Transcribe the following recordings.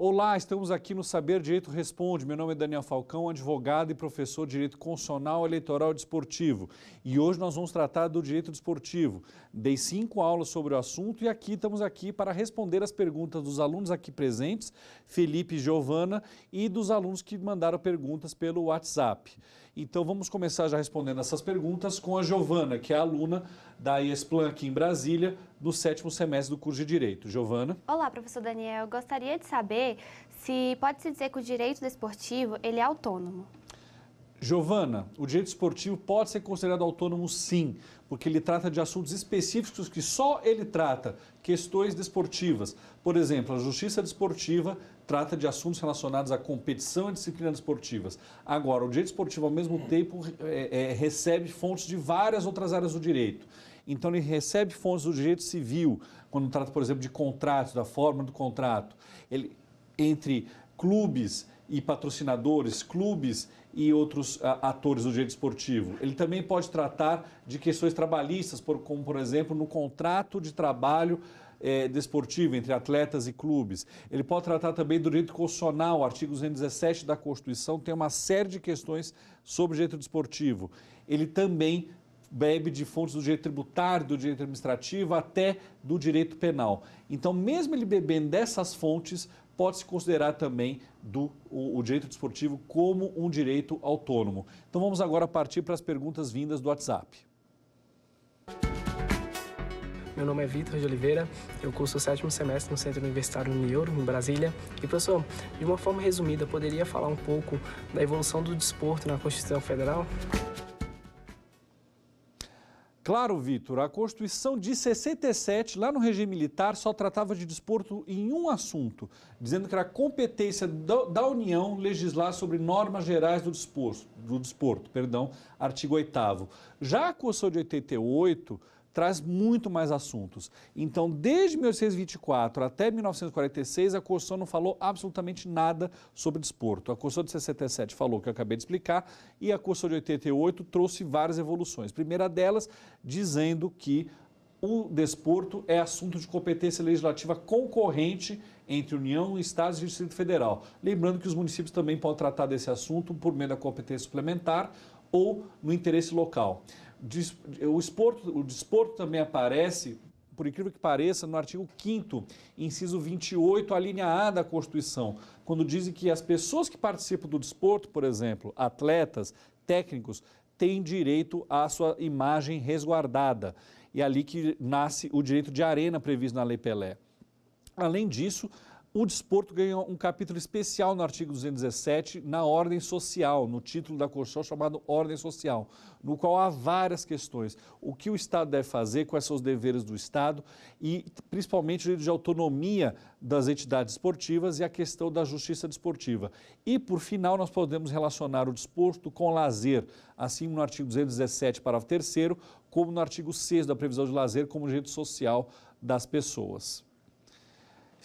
Olá, estamos aqui no Saber Direito Responde. Meu nome é Daniel Falcão, advogado e professor de Direito Constitucional, Eleitoral e Desportivo. E hoje nós vamos tratar do direito desportivo. Dei 5 aulas sobre o assunto e estamos aqui para responder as perguntas dos alunos aqui presentes, Felipe e Giovana, e dos alunos que mandaram perguntas pelo WhatsApp. Então vamos começar já respondendo essas perguntas com a Giovana, que é aluna da ESPLAN aqui em Brasília, do 7º semestre do curso de Direito. Giovana. Olá, professor Daniel. Eu gostaria de saber se pode-se dizer que o direito desportivo ele é autônomo. Giovana, o direito esportivo pode ser considerado autônomo sim, porque ele trata de assuntos específicos que só ele trata, questões desportivas. Por exemplo, a justiça desportiva trata de assuntos relacionados à competição e disciplinas desportivas. Agora, o direito esportivo, ao mesmo tempo, recebe fontes de várias outras áreas do direito. Então, ele recebe fontes do direito civil, quando trata, por exemplo, de contratos, da forma do contrato, entre clubes e patrocinadores, clubes e outros atores do direito esportivo. Ele também pode tratar de questões trabalhistas, como, por exemplo, no contrato de trabalho desportivo entre atletas e clubes. Ele pode tratar também do direito constitucional, o artigo 217 da Constituição tem uma série de questões sobre o direito desportivo. Ele também bebe de fontes do direito tributário, do direito administrativo, até do direito penal. Então, mesmo ele bebendo dessas fontes, pode-se considerar também o direito desportivo como um direito autônomo. Então, vamos agora partir para as perguntas vindas do WhatsApp. Meu nome é Vitor de Oliveira, eu curso o 7º semestre no Centro Universitário Unioro, em Brasília. E, professor, de uma forma resumida, poderia falar um pouco da evolução do desporto na Constituição Federal? Claro, Vitor, a Constituição de 67, lá no regime militar, só tratava de desporto em um assunto, dizendo que era competência da União legislar sobre normas gerais do desporto, artigo 8º. Já a Constituição de 88 traz muito mais assuntos. Então, desde 1824 até 1946, a Constituição não falou absolutamente nada sobre desporto. A Constituição de 67 falou o que eu acabei de explicar e a Constituição de 88 trouxe várias evoluções. Primeira delas, dizendo que o desporto é assunto de competência legislativa concorrente entre União, Estados e Distrito Federal. Lembrando que os municípios também podem tratar desse assunto por meio da competência suplementar ou no interesse local. O desporto também aparece, por incrível que pareça, no artigo 5º, inciso 28, a linha A da Constituição, quando dizem que as pessoas que participam do desporto, por exemplo, atletas, técnicos, têm direito à sua imagem resguardada. E é ali que nasce o direito de arena previsto na Lei Pelé. Além disso, o desporto ganha um capítulo especial no artigo 217, na ordem social, no título da Constituição chamado Ordem Social, no qual há várias questões. O que o Estado deve fazer, quais são os deveres do Estado e, principalmente, o direito de autonomia das entidades esportivas e a questão da justiça desportiva. E, por final, nós podemos relacionar o desporto com o lazer, assim no artigo 217, parágrafo 3º, como no artigo 6º da previsão de lazer como direito social das pessoas.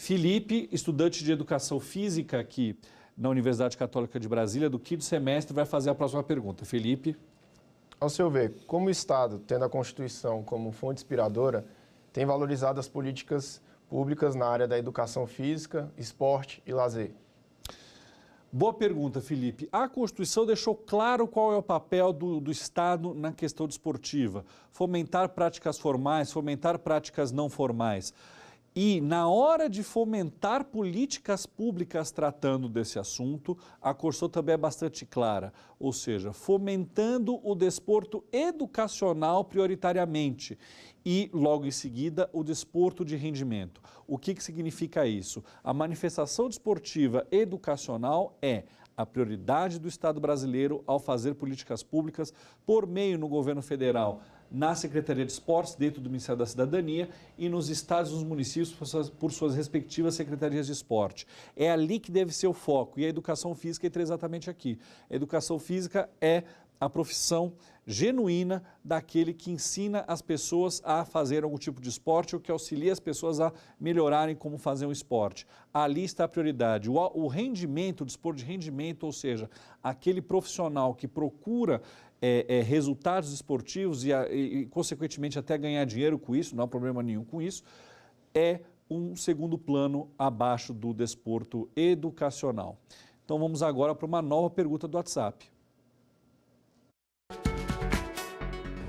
Felipe, estudante de Educação Física aqui na Universidade Católica de Brasília, do 5º semestre, vai fazer a próxima pergunta. Felipe. Ao seu ver, como o Estado, tendo a Constituição como fonte inspiradora, tem valorizado as políticas públicas na área da educação física, esporte e lazer? Boa pergunta, Felipe. A Constituição deixou claro qual é o papel do Estado na questão desportiva. Fomentar práticas formais, fomentar práticas não formais. E, na hora de fomentar políticas públicas tratando desse assunto, a Constituição também é bastante clara, ou seja, fomentando o desporto educacional prioritariamente e, logo em seguida, o desporto de rendimento. O que significa isso? A manifestação desportiva educacional é a prioridade do Estado brasileiro ao fazer políticas públicas por meio no governo federal, na Secretaria de Esportes, dentro do Ministério da Cidadania, e nos estados e nos municípios por suas respectivas secretarias de esporte. É ali que deve ser o foco, e a educação física entra exatamente aqui. A educação física é a profissão genuína daquele que ensina as pessoas a fazer algum tipo de esporte ou que auxilia as pessoas a melhorarem como fazer um esporte. Ali está a prioridade. O rendimento, o desporto de rendimento, ou seja, aquele profissional que procura resultados esportivos e, consequentemente, até ganhar dinheiro com isso, não há problema nenhum com isso, é um segundo plano abaixo do desporto educacional. Então vamos agora para uma nova pergunta do WhatsApp.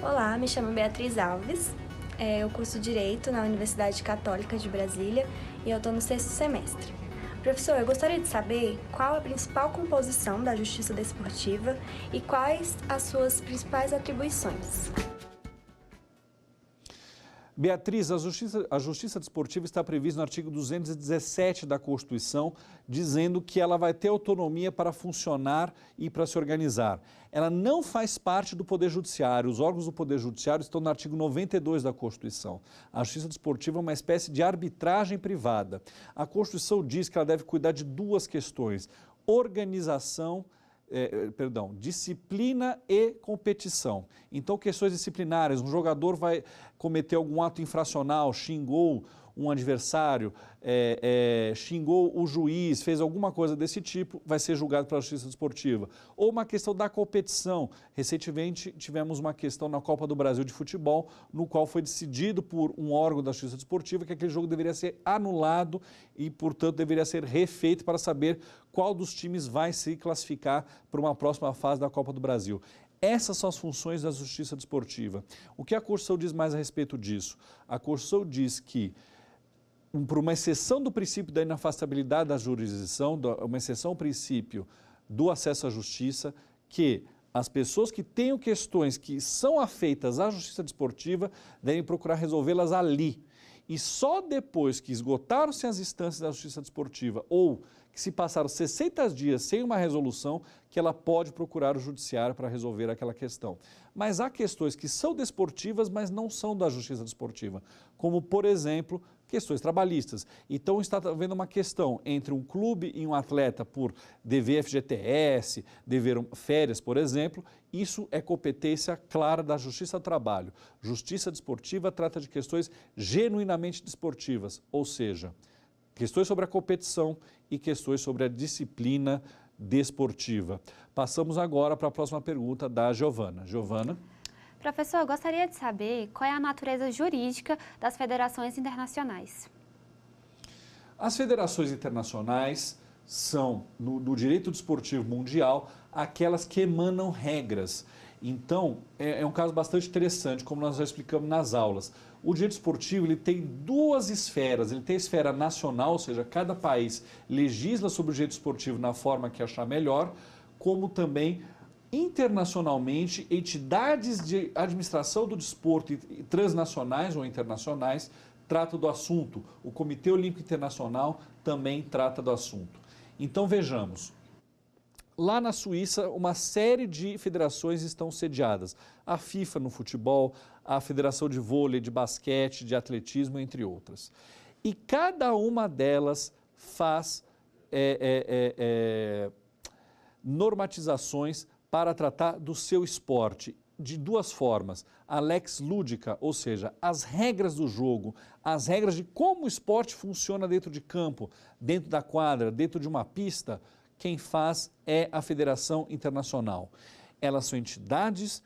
Olá, me chamo Beatriz Alves, eu curso Direito na Universidade Católica de Brasília e eu estou no 6º semestre. Professor, eu gostaria de saber qual a principal composição da Justiça Desportiva e quais as suas principais atribuições. Beatriz, a Justiça Desportiva está prevista no artigo 217 da Constituição, dizendo que ela vai ter autonomia para funcionar e para se organizar. Ela não faz parte do Poder Judiciário, os órgãos do Poder Judiciário estão no artigo 92 da Constituição. A Justiça Desportiva é uma espécie de arbitragem privada. A Constituição diz que ela deve cuidar de duas questões: disciplina e competição. Então, questões disciplinares, um jogador vai cometer algum ato infracional, xingou um adversário, xingou o juiz, fez alguma coisa desse tipo, vai ser julgado pela Justiça Desportiva. Ou uma questão da competição. Recentemente tivemos uma questão na Copa do Brasil de futebol, no qual foi decidido por um órgão da Justiça Desportiva que aquele jogo deveria ser anulado e, portanto, deveria ser refeito para saber qual dos times vai se classificar para uma próxima fase da Copa do Brasil. Essas são as funções da Justiça Desportiva. O que a Constituição diz mais a respeito disso? A Constituição diz que, por uma exceção do princípio da inafastabilidade da jurisdição, uma exceção ao princípio do acesso à justiça, que as pessoas que tenham questões que são afeitas à Justiça Desportiva devem procurar resolvê-las ali. E só depois que esgotaram-se as instâncias da Justiça Desportiva ou que se passaram 60 dias sem uma resolução, que ela pode procurar o judiciário para resolver aquela questão. Mas há questões que são desportivas, mas não são da Justiça Desportiva, como, por exemplo, questões trabalhistas. Então, está havendo uma questão entre um clube e um atleta por dever FGTS, dever férias, por exemplo. Isso é competência clara da Justiça do Trabalho. Justiça Desportiva trata de questões genuinamente desportivas, ou seja, questões sobre a competição e questões sobre a disciplina desportiva. Passamos agora para a próxima pergunta da Giovana. Giovana. Professor, eu gostaria de saber qual é a natureza jurídica das federações internacionais. As federações internacionais são, no direito desportivo mundial, aquelas que emanam regras. Então, é um caso bastante interessante, como nós já explicamos nas aulas. O direito esportivo ele tem duas esferas. Ele tem a esfera nacional, ou seja, cada país legisla sobre o direito esportivo na forma que achar melhor, como também internacionalmente, entidades de administração do desporto transnacionais ou internacionais tratam do assunto. O Comitê Olímpico Internacional também trata do assunto. Então, vejamos. Lá na Suíça, uma série de federações estão sediadas. A FIFA no futebol, a Federação de Vôlei, de Basquete, de Atletismo, entre outras. E cada uma delas faz normatizações para tratar do seu esporte de duas formas. A lex lúdica, ou seja, as regras do jogo, as regras de como o esporte funciona dentro de campo, dentro da quadra, dentro de uma pista. Quem faz é a Federação Internacional. Elas são entidades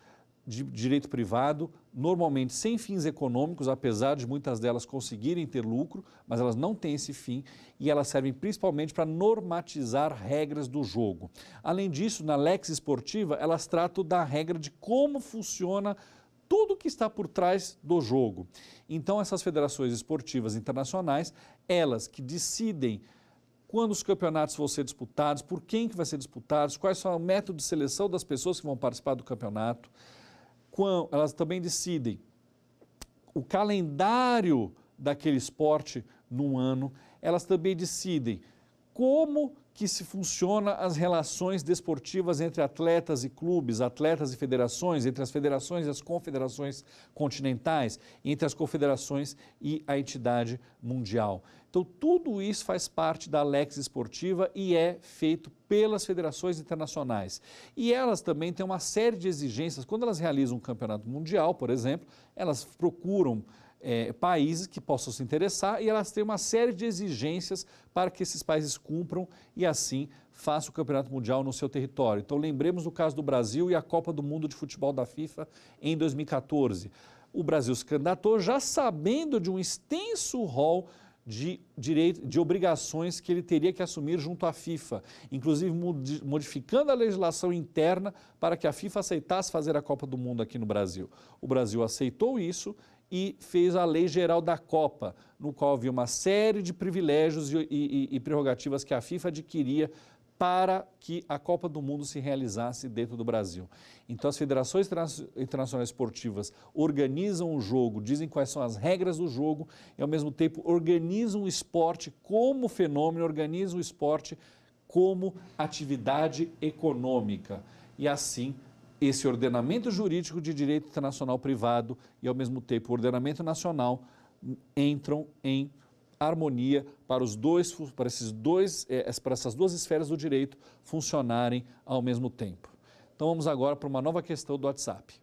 de direito privado, normalmente sem fins econômicos, apesar de muitas delas conseguirem ter lucro, mas elas não têm esse fim e elas servem principalmente para normatizar regras do jogo. Além disso, na lex esportiva, elas tratam da regra de como funciona tudo que está por trás do jogo. Então, essas federações esportivas internacionais, elas que decidem quando os campeonatos vão ser disputados, por quem que vai ser disputados, quais são o método de seleção das pessoas que vão participar do campeonato. Elas também decidem o calendário daquele esporte num ano. Elas também decidem como que se funciona as relações desportivas entre atletas e clubes, atletas e federações, entre as federações e as confederações continentais, entre as confederações e a entidade mundial. Então, tudo isso faz parte da lex esportiva e é feito pelas federações internacionais. E elas também têm uma série de exigências. Quando elas realizam um campeonato mundial, por exemplo, elas procuram países que possam se interessar e elas têm uma série de exigências para que esses países cumpram e assim façam o campeonato mundial no seu território. Então lembremos do caso do Brasil e a Copa do Mundo de Futebol da FIFA em 2014. O Brasil se candidatou já sabendo de um extenso rol de obrigações que ele teria que assumir junto à FIFA, inclusive modificando a legislação interna para que a FIFA aceitasse fazer a Copa do Mundo aqui no Brasil. O Brasil aceitou isso e fez a Lei Geral da Copa, no qual havia uma série de privilégios e prerrogativas que a FIFA adquiria para que a Copa do Mundo se realizasse dentro do Brasil. Então, as federações internacionais esportivas organizam o jogo, dizem quais são as regras do jogo e, ao mesmo tempo, organizam o esporte como fenômeno, organizam o esporte como atividade econômica. E, assim, esse ordenamento jurídico de direito internacional privado e, ao mesmo tempo, o ordenamento nacional entram em harmonia para essas duas esferas do direito funcionarem ao mesmo tempo. Então vamos agora para uma nova questão do WhatsApp.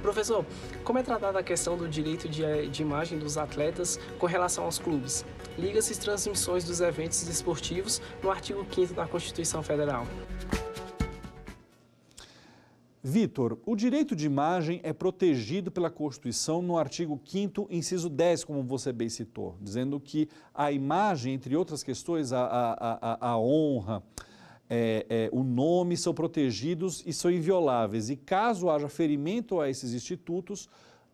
Professor, como é tratada a questão do direito de imagem dos atletas com relação aos clubes? Liga-se as transmissões dos eventos esportivos no artigo 5º da Constituição Federal. Vitor, o direito de imagem é protegido pela Constituição no artigo 5º, inciso 10, como você bem citou, dizendo que a imagem, entre outras questões, a honra, o nome são protegidos e são invioláveis. E caso haja ferimento a esses institutos,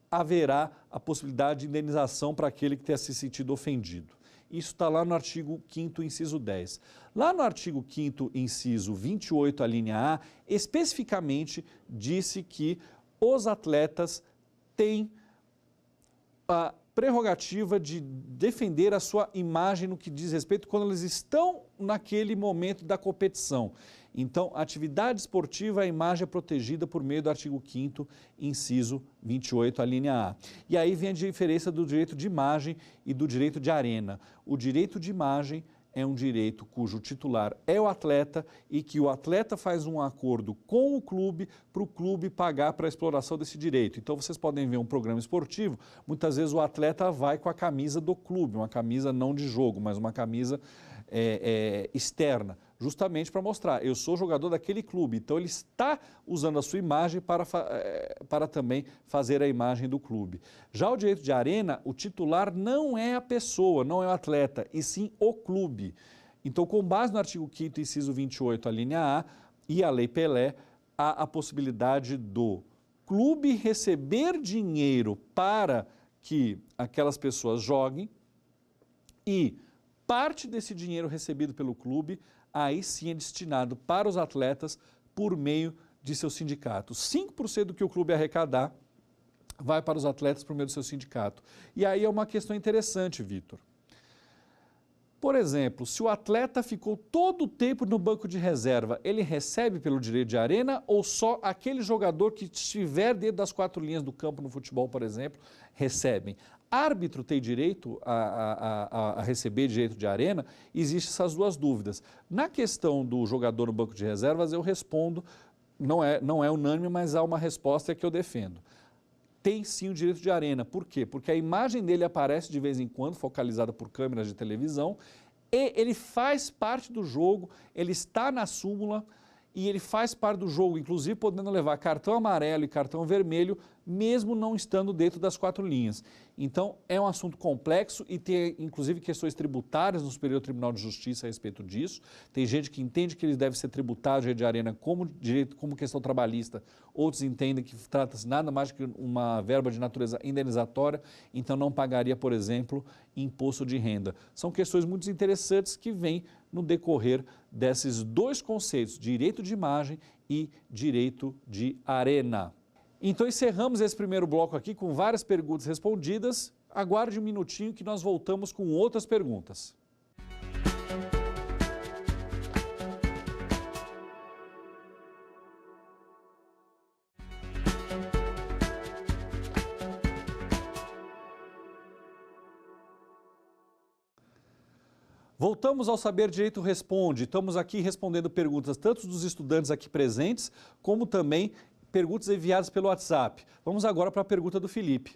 haverá a possibilidade de indenização para aquele que tenha se sentido ofendido. Isso está lá no artigo 5º, inciso 10. Lá no artigo 5º, inciso 28, a linha A, especificamente disse que os atletas têm a prerrogativa de defender a sua imagem no que diz respeito quando eles estão naquele momento da competição. Então, a atividade esportiva, a imagem é protegida por meio do artigo 5º, inciso 28, a linha A. E aí vem a diferença do direito de imagem e do direito de arena. O direito de imagem é um direito cujo titular é o atleta e que o atleta faz um acordo com o clube para o clube pagar para a exploração desse direito. Então, vocês podem ver um programa esportivo, muitas vezes o atleta vai com a camisa do clube, uma camisa não de jogo, mas uma camisa externa, justamente para mostrar, eu sou jogador daquele clube, então ele está usando a sua imagem para também fazer a imagem do clube. Já o direito de arena, o titular não é a pessoa, não é o atleta, e sim o clube. Então, com base no artigo 5º, inciso 28, a linha A, e a Lei Pelé, há a possibilidade do clube receber dinheiro para que aquelas pessoas joguem e parte desse dinheiro recebido pelo clube, aí sim é destinado para os atletas por meio de seu sindicato. 5% do que o clube arrecadar vai para os atletas por meio do seu sindicato. E aí é uma questão interessante, Vitor. Por exemplo, se o atleta ficou todo o tempo no banco de reserva, ele recebe pelo direito de arena ou só aquele jogador que estiver dentro das 4 linhas do campo no futebol, por exemplo, recebem? Árbitro tem direito a receber direito de arena? Existem essas duas dúvidas. Na questão do jogador no banco de reservas, eu respondo, não é unânime, mas há uma resposta que eu defendo. Tem sim o direito de arena. Por quê? Porque a imagem dele aparece de vez em quando, focalizada por câmeras de televisão, e ele faz parte do jogo, ele está na súmula e ele faz parte do jogo, inclusive podendo levar cartão amarelo e cartão vermelho, mesmo não estando dentro das 4 linhas. Então, é um assunto complexo e tem, inclusive, questões tributárias no Superior Tribunal de Justiça a respeito disso. Tem gente que entende que ele deve ser tributado, direito de arena, como direito, como questão trabalhista. Outros entendem que trata-se nada mais que uma verba de natureza indenizatória, então não pagaria, por exemplo, imposto de renda. São questões muito interessantes que vêm no decorrer desses dois conceitos, direito de imagem e direito de arena. Então, encerramos esse primeiro bloco aqui com várias perguntas respondidas. Aguarde um minutinho que nós voltamos com outras perguntas. Voltamos ao Saber Direito Responde. Estamos aqui respondendo perguntas tanto dos estudantes aqui presentes, como também perguntas enviadas pelo WhatsApp. Vamos agora para a pergunta do Felipe.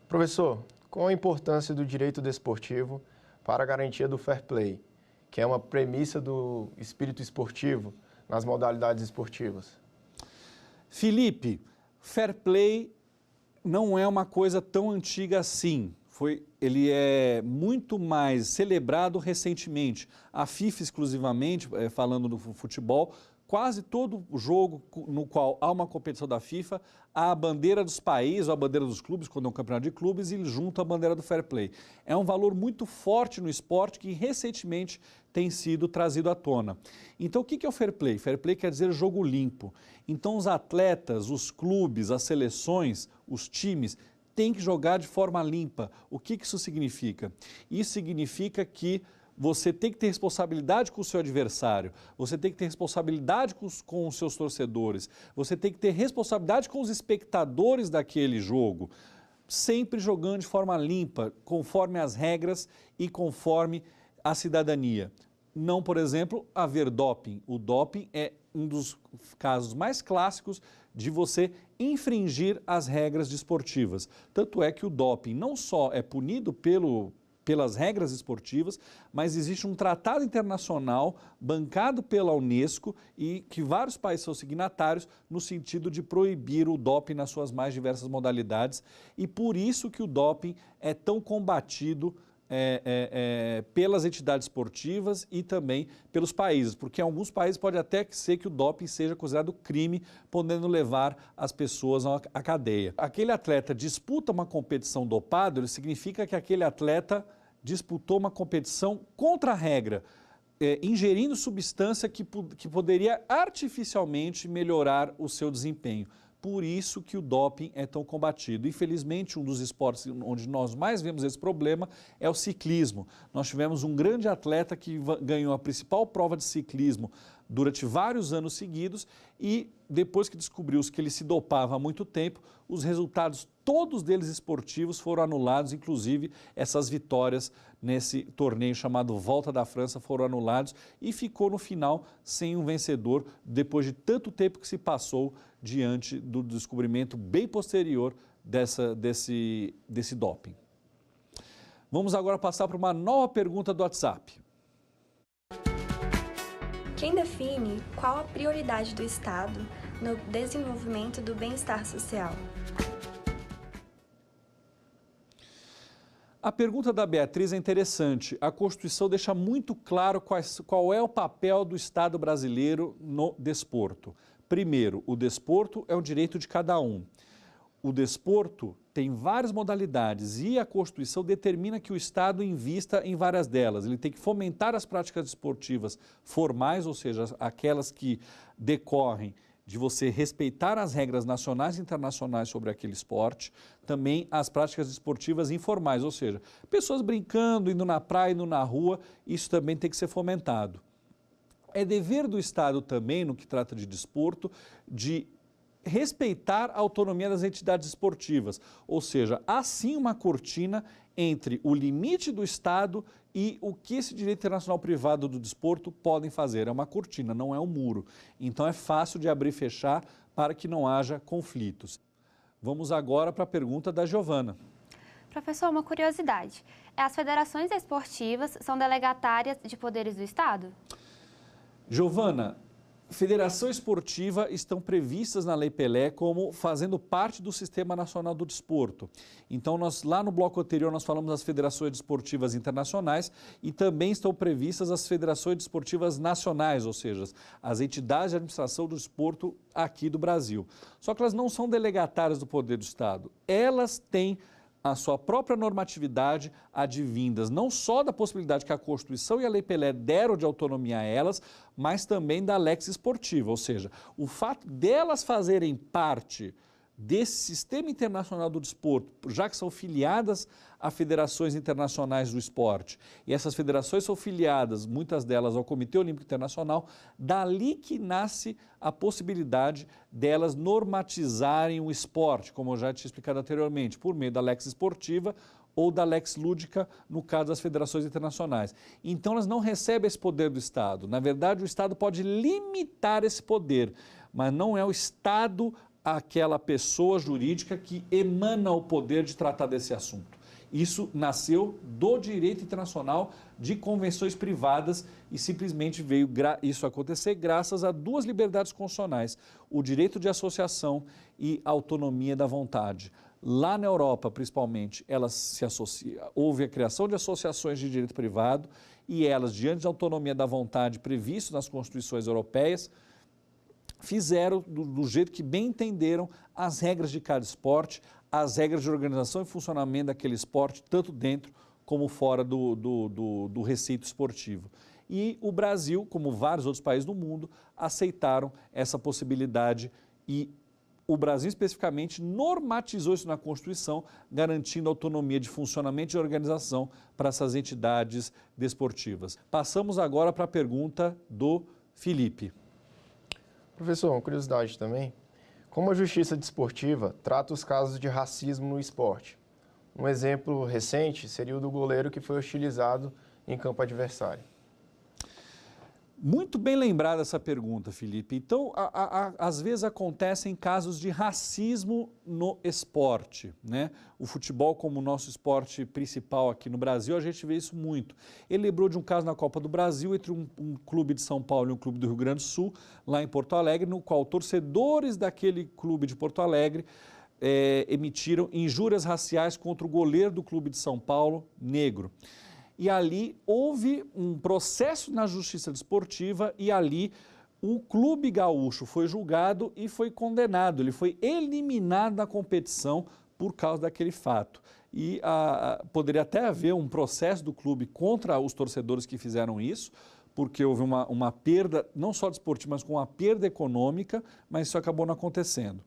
Professor, qual a importância do direito desportivo para a garantia do fair play, que é uma premissa do espírito esportivo nas modalidades esportivas? Felipe, fair play não é uma coisa tão antiga assim. ele é muito mais celebrado recentemente. A FIFA exclusivamente, falando do futebol, quase todo jogo no qual há uma competição da FIFA, há a bandeira dos países, ou a bandeira dos clubes, quando é um campeonato de clubes, e junto a bandeira do fair play. É um valor muito forte no esporte que recentemente tem sido trazido à tona. Então, o que é o fair play? Fair play quer dizer jogo limpo. Então, os atletas, os clubes, as seleções, os times têm que jogar de forma limpa. O que isso significa? Isso significa que você tem que ter responsabilidade com o seu adversário, você tem que ter responsabilidade com os seus torcedores, você tem que ter responsabilidade com os espectadores daquele jogo, sempre jogando de forma limpa, conforme as regras e conforme a cidadania. Não, por exemplo, haver doping. O doping é um dos casos mais clássicos de você infringir as regras desportivas. Tanto é que o doping não só é punido pelas regras esportivas, mas existe um tratado internacional bancado pela Unesco e que vários países são signatários no sentido de proibir o doping nas suas mais diversas modalidades, e por isso que o doping é tão combatido pelas entidades esportivas e também pelos países, porque em alguns países pode até ser que o doping seja considerado crime, podendo levar as pessoas à cadeia. Aquele atleta disputa uma competição dopado, significa que aquele atleta disputou uma competição contra a regra, ingerindo substância que poderia artificialmente melhorar o seu desempenho. Por isso que o doping é tão combatido. Infelizmente, um dos esportes onde nós mais vemos esse problema é o ciclismo. Nós tivemos um grande atleta que ganhou a principal prova de ciclismo durante vários anos seguidos e depois que descobriu-se que ele se dopava há muito tempo, os resultados, todos deles esportivos, foram anulados, inclusive essas vitórias nesse torneio chamado Volta da França foram anulados e ficou no final sem um vencedor depois de tanto tempo que se passou diante do descobrimento bem posterior desse doping. Vamos agora passar para uma nova pergunta do WhatsApp. Quem define qual a prioridade do Estado no desenvolvimento do bem-estar social? A pergunta da Beatriz é interessante. A Constituição deixa muito claro qual é o papel do Estado brasileiro no desporto. Primeiro, o desporto é um direito de cada um. O desporto tem várias modalidades e a Constituição determina que o Estado invista em várias delas. Ele tem que fomentar as práticas esportivas formais, ou seja, aquelas que decorrem de você respeitar as regras nacionais e internacionais sobre aquele esporte, também as práticas esportivas informais, ou seja, pessoas brincando, indo na praia, indo na rua, isso também tem que ser fomentado. É dever do Estado também, no que trata de desporto, de respeitar a autonomia das entidades esportivas, ou seja, há sim uma cortina entre o limite do Estado e o que esse direito internacional privado do desporto podem fazer. É uma cortina, não é um muro. Então é fácil de abrir e fechar para que não haja conflitos. Vamos agora para a pergunta da Giovana. Professor, uma curiosidade. As federações esportivas são delegatárias de poderes do Estado? Giovana, federação esportiva estão previstas na Lei Pelé como fazendo parte do Sistema Nacional do Desporto. Então, lá no bloco anterior nós falamos das federações desportivas internacionais e também estão previstas as federações desportivas nacionais, ou seja, as entidades de administração do desporto aqui do Brasil. Só que elas não são delegatárias do poder do Estado. Elas têm a sua própria normatividade advindas não só da possibilidade que a Constituição e a Lei Pelé deram de autonomia a elas, mas também da Lex Esportiva, ou seja, o fato delas fazerem parte desse sistema internacional do desporto, já que são filiadas a federações internacionais do esporte, e essas federações são filiadas, muitas delas, ao Comitê Olímpico Internacional, dali que nasce a possibilidade delas normatizarem o esporte, como eu já tinha explicado anteriormente, por meio da Lex Esportiva ou da Lex Lúdica, no caso das federações internacionais. Então, elas não recebem esse poder do Estado. Na verdade, o Estado pode limitar esse poder, mas não é o Estado aquela pessoa jurídica que emana o poder de tratar desse assunto. Isso nasceu do direito internacional de convenções privadas e simplesmente veio isso acontecer graças a duas liberdades constitucionais, o direito de associação e a autonomia da vontade. Lá na Europa, principalmente, elas se associam, houve a criação de associações de direito privado e elas, diante da autonomia da vontade previsto nas constituições europeias, fizeram do jeito que bem entenderam as regras de cada esporte, as regras de organização e funcionamento daquele esporte, tanto dentro como fora do recinto esportivo. E o Brasil, como vários outros países do mundo, aceitaram essa possibilidade e o Brasil especificamente normatizou isso na Constituição, garantindo autonomia de funcionamento e organização para essas entidades desportivas. Passamos agora para a pergunta do Felipe. Professor, uma curiosidade também. Como a justiça desportiva trata os casos de racismo no esporte? Um exemplo recente seria o do goleiro que foi hostilizado em campo adversário. Muito bem lembrada essa pergunta, Felipe. Então, às vezes acontecem casos de racismo no esporte, né? O futebol, como o nosso esporte principal aqui no Brasil, a gente vê isso muito. Ele lembrou de um caso na Copa do Brasil entre um clube de São Paulo e um clube do Rio Grande do Sul, lá em Porto Alegre, no qual torcedores daquele clube de Porto Alegre emitiram injúrias raciais contra o goleiro do clube de São Paulo, negro. E ali houve um processo na justiça desportiva e ali o clube gaúcho foi julgado e foi condenado. Ele foi eliminado da competição por causa daquele fato. E poderia até haver um processo do clube contra os torcedores que fizeram isso, porque houve uma perda, não só desportiva, mas com uma perda econômica, mas isso acabou não acontecendo.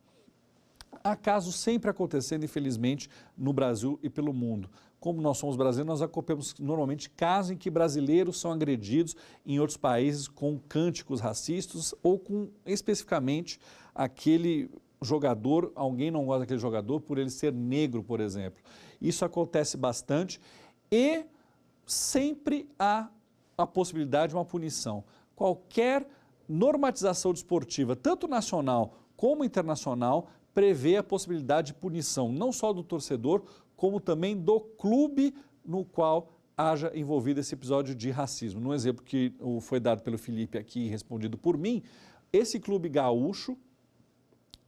Há casos sempre acontecendo, infelizmente, no Brasil e pelo mundo. Como nós somos brasileiros, nós acompanhamos normalmente casos em que brasileiros são agredidos em outros países com cânticos racistas ou com, especificamente, aquele jogador, alguém não gosta daquele jogador por ele ser negro, por exemplo. Isso acontece bastante e sempre há a possibilidade de uma punição. Qualquer normatização desportiva, tanto nacional como internacional, prevê a possibilidade de punição, não só do torcedor, como também do clube no qual haja envolvido esse episódio de racismo. No exemplo que foi dado pelo Felipe aqui e respondido por mim, esse clube gaúcho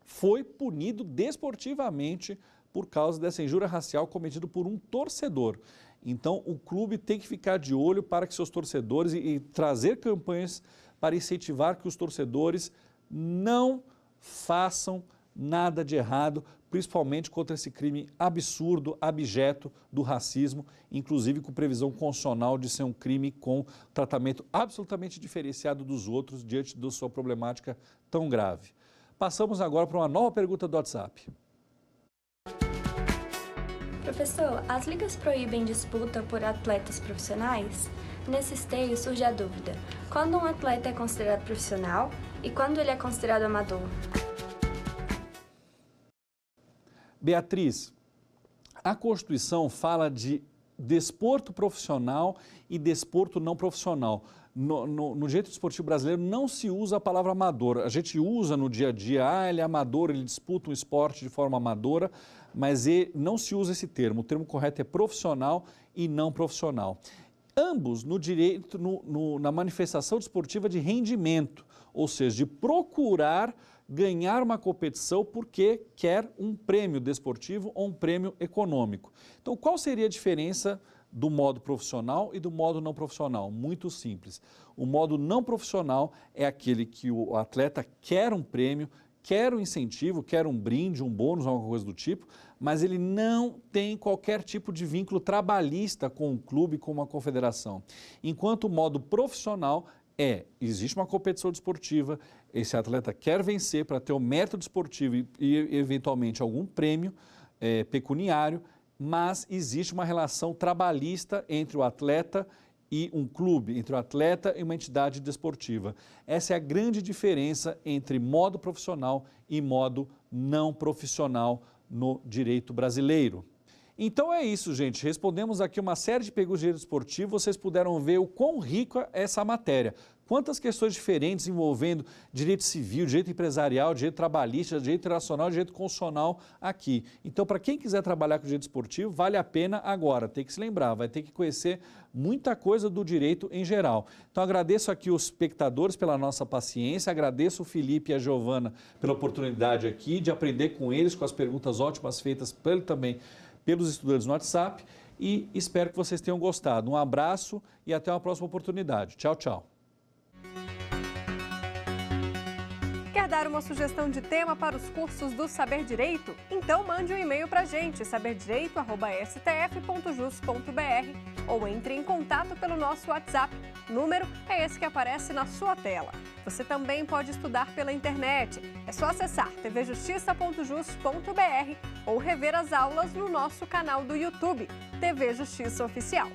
foi punido desportivamente por causa dessa injúria racial cometida por um torcedor. Então, o clube tem que ficar de olho para que seus torcedores e trazer campanhas para incentivar que os torcedores não façam nada de errado, principalmente contra esse crime absurdo, abjeto do racismo, inclusive com previsão constitucional de ser um crime com tratamento absolutamente diferenciado dos outros diante da sua problemática tão grave. Passamos agora para uma nova pergunta do WhatsApp. Professor, as ligas proíbem disputa por atletas profissionais? Nesse esteio surge a dúvida: quando um atleta é considerado profissional e quando ele é considerado amador? Beatriz, a Constituição fala de desporto profissional e desporto não profissional. No direito desportivo brasileiro não se usa a palavra amador. A gente usa no dia a dia, ele é amador, ele disputa um esporte de forma amadora, mas não se usa esse termo. O termo correto é profissional e não profissional. Ambos no direito, na manifestação desportiva de rendimento, ou seja, de procurar ganhar uma competição porque quer um prêmio desportivo ou um prêmio econômico. Então, qual seria a diferença do modo profissional e do modo não profissional? Muito simples. O modo não profissional é aquele que o atleta quer um prêmio, quer um incentivo, quer um brinde, um bônus, alguma coisa do tipo, mas ele não tem qualquer tipo de vínculo trabalhista com o clube, com uma confederação. Enquanto o modo profissional existe uma competição desportiva, esse atleta quer vencer para ter o mérito desportivo e eventualmente algum prêmio pecuniário, mas existe uma relação trabalhista entre o atleta e um clube, entre o atleta e uma entidade desportiva. Essa é a grande diferença entre modo profissional e modo não profissional no direito brasileiro. Então é isso, gente. Respondemos aqui uma série de perguntas de direito esportivo. Vocês puderam ver o quão rica é essa matéria. Quantas questões diferentes envolvendo direito civil, direito empresarial, direito trabalhista, direito internacional, direito constitucional aqui. Então, para quem quiser trabalhar com direito esportivo, vale a pena agora. Tem que se lembrar, vai ter que conhecer muita coisa do direito em geral. Então, agradeço aqui os espectadores pela nossa paciência, agradeço o Felipe e a Giovana pela oportunidade aqui de aprender com eles, com as perguntas ótimas feitas também pelos estudantes no WhatsApp, e espero que vocês tenham gostado. Um abraço e até uma próxima oportunidade. Tchau, tchau. Quer dar uma sugestão de tema para os cursos do Saber Direito? Então mande um e-mail para a gente, saberdireito@stf.jus.br, ou entre em contato pelo nosso WhatsApp. O número é esse que aparece na sua tela. Você também pode estudar pela internet. É só acessar tvjustiça.jus.br ou rever as aulas no nosso canal do YouTube, TV Justiça Oficial.